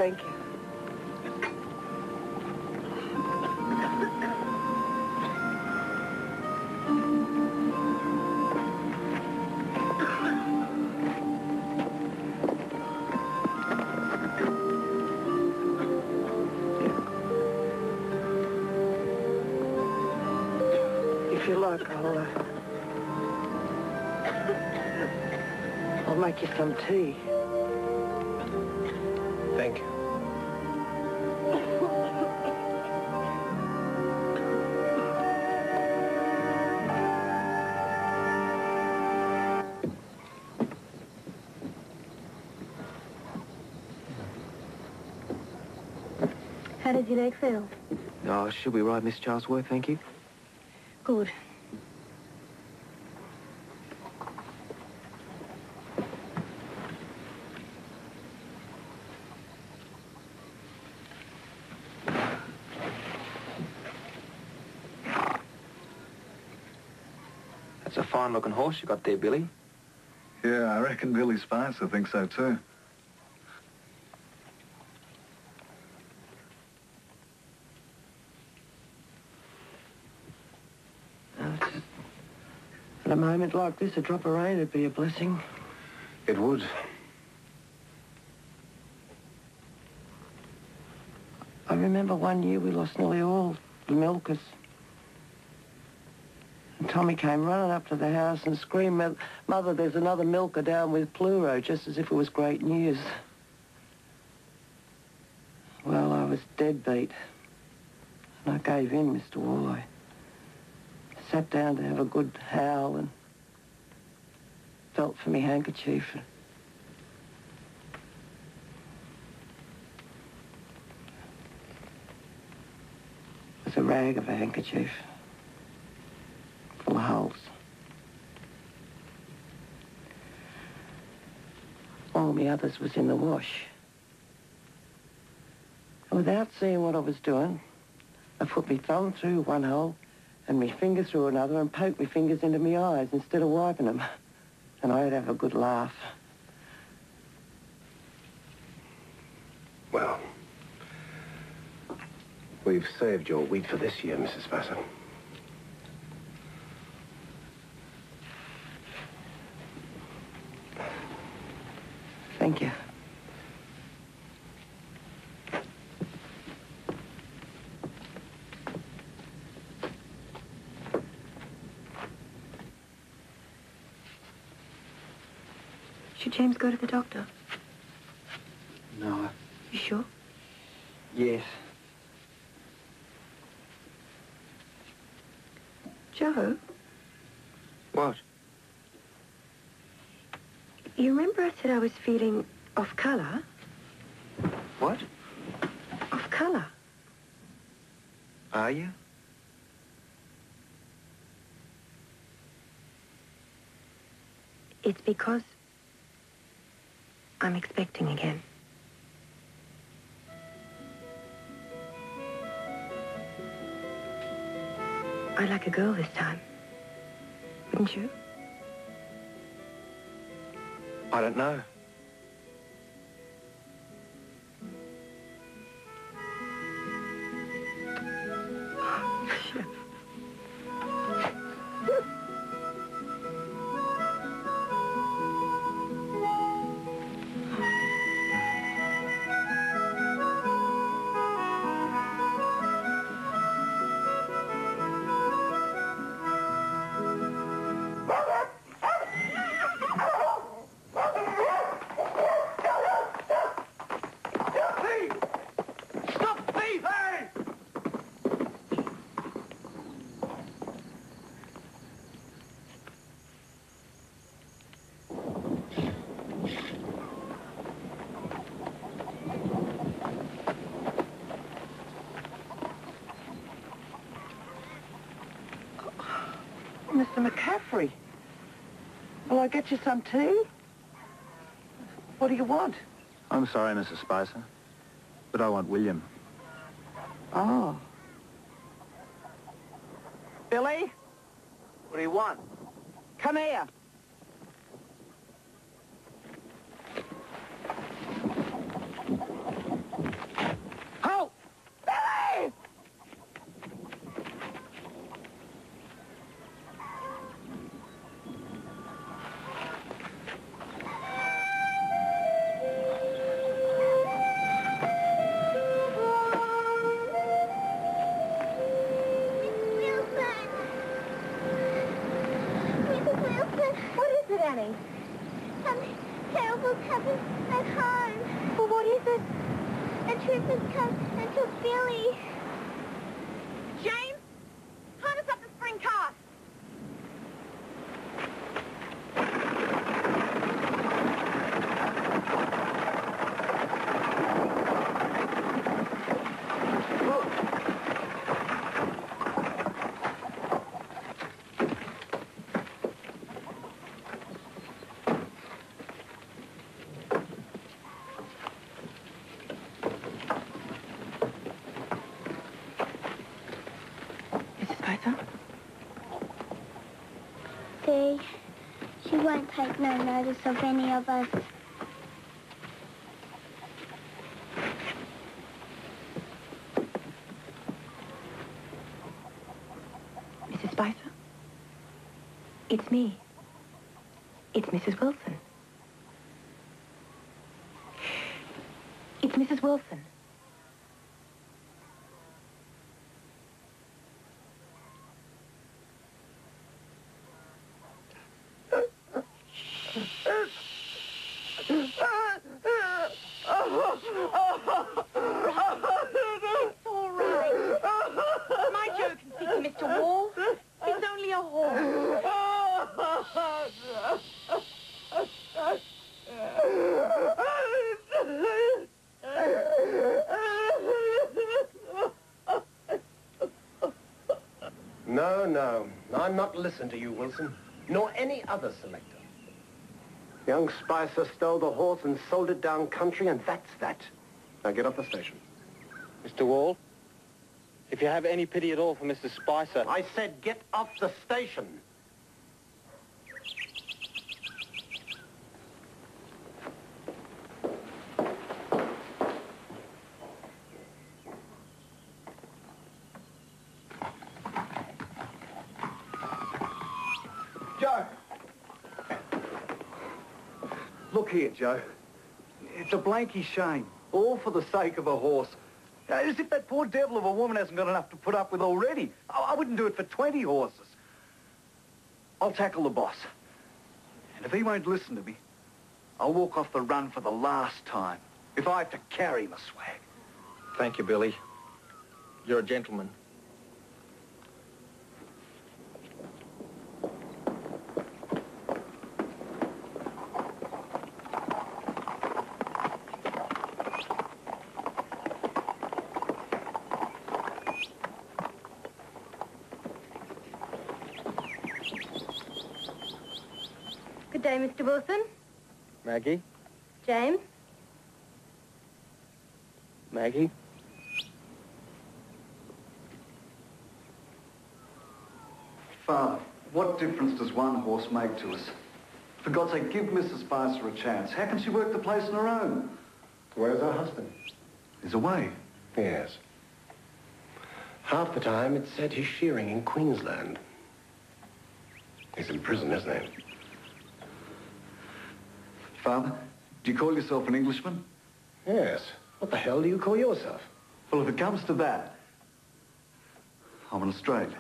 Thank you. If you like, I'll make you some tea. Thank you. How did your leg feel? Oh, she'll be right, Miss Charlesworth, thank you. Good. That's a fine-looking horse you got there, Billy. Yeah, I reckon Billy Spicer thinks so too. At a moment like this, a drop of rain would be a blessing. It would. I remember one year we lost nearly all the milkers. And Tommy came running up to the house and screamed, "Mother, there's another milker down with pleuro," just as if it was great news. Well, I was dead beat. And I gave in, Mr. Walleye. Sat down to have a good howl and felt for me handkerchief. It was a rag of a handkerchief, full of holes. All the others was in the wash. And without seeing what I was doing, I put my thumb through one hole and my finger through another and poked my fingers into my eyes instead of wiping them. And I'd have a good laugh. Well, we've saved your wheat for this year, Mrs. Spicer. Thank you. Should James go to the doctor? No. You sure? Yes. Joe? What? You remember I said I was feeling off colour? What? Off colour. Are you? It's because I'm expecting again. I'd like a girl this time. Wouldn't you? I don't know. Sure. Mr. McCaffrey. Will I get you some tea? What do you want? I'm sorry, Mrs. Spicer, but I want William. Oh. Billy? What do you want? Come here. Something terrible's happened at home. Well, what is it? A troop has come and took Billy. James, harness up the spring cart. Mrs. Spicer? See, she won't take no notice of any of us. Mrs. Spicer? It's me. It's Mrs. Wilson. It's Mrs. Wilson. All right. My Joe can speak to Mr. Wall. It's only a horse. No, no. I'm not listening to you, Wilson. Nor any other selector. Young Spicer stole the horse and sold it down country, and that's that. Now get off the station. Mr. Wall, if you have any pity at all for Mr. Spicer... I said get off the station. Joe! Look here, Joe. It's a blanky shame. All for the sake of a horse. As if that poor devil of a woman hasn't got enough to put up with already. I wouldn't do it for 20 horses. I'll tackle the boss. And if he won't listen to me, I'll walk off the run for the last time. If I have to carry my swag. Thank you, Billy. You're a gentleman. Good day, Mr. Wilson. Maggie? James? Maggie? Father, what difference does one horse make to us? For God's sake, give Mrs. Spicer a chance. How can she work the place on her own? Where's her husband? He's away. Yes. Half the time it said he's shearing in Queensland. He's in prison, isn't he? Father, do you call yourself an Englishman? Yes. What the hell do you call yourself? Well, if it comes to that, I'm an Australian.